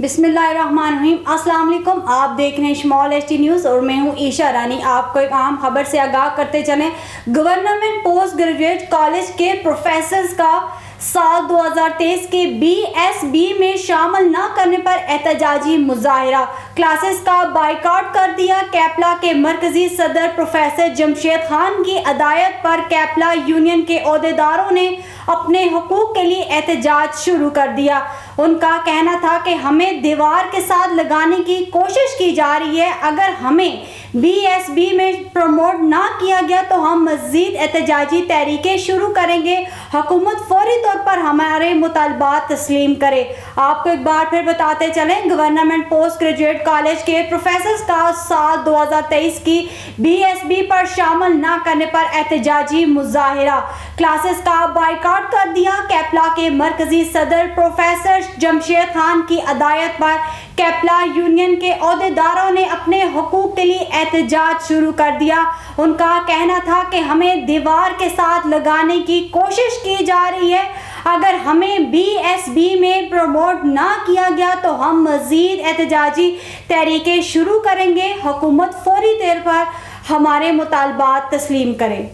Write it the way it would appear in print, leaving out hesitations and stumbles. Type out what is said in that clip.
बिस्मिल्लाहिर्रहमानिर्रहीम। अस्सलाम वालेकुम। आप देख रहे हैं स्मॉल एचटी न्यूज़ और मैं हूं ईशा रानी। आपको एक अहम खबर से आगाह करते चलें। गवर्नमेंट पोस्ट ग्रेजुएट कॉलेज के प्रोफेसर्स का साल 2023 के BSB में शामिल न करने पर एहतजाजी मुजाहिरा, क्लासेस का बाइकआउट कर दिया। कैपला के मरकजी सदर प्रोफेसर जमशेद खान की हिदायत पर कैपला यूनियन के ओहदेदारों ने अपने हुकूक के लिए एहतजाज शुरू कर दिया। उनका कहना था कि हमें दीवार के साथ लगाने की कोशिश की जा रही है। अगर हमें BSB में प्रमोट ना किया गया तो हम मज़ीद एहतजाजी तहरीकें शुरू करेंगे। हुकूमत फौरी तौर पर हमारे मुतालबात तस्लीम करे। आपको एक बार फिर बताते चलें, गवर्नमेंट पोस्ट ग्रेजुएट कॉलेज के प्रोफेसर्स का साल 2023 की BSB पर शामिल ना करने पर एहतजाजी मुजाहिरा, क्लासेस का बाइकआउट कर दिया। कैपला के मरकजी सदर प्रोफेसर जमशेद खान की हिदायत पर कैपला यूनियन के ओहदेदारों ने अपने हुकूक के लिए एहतजाज शुरू कर दिया। उनका कहना था कि हमें दीवार के साथ लगाने की कोशिश की जा रही है। अगर हमें BSB में प्रमोट ना किया गया तो हम मज़ीद एहतजाजी तहरीकें शुरू करेंगे। हुकूमत फौरी तौर पर हमारे मुतालबात तस्लीम करे।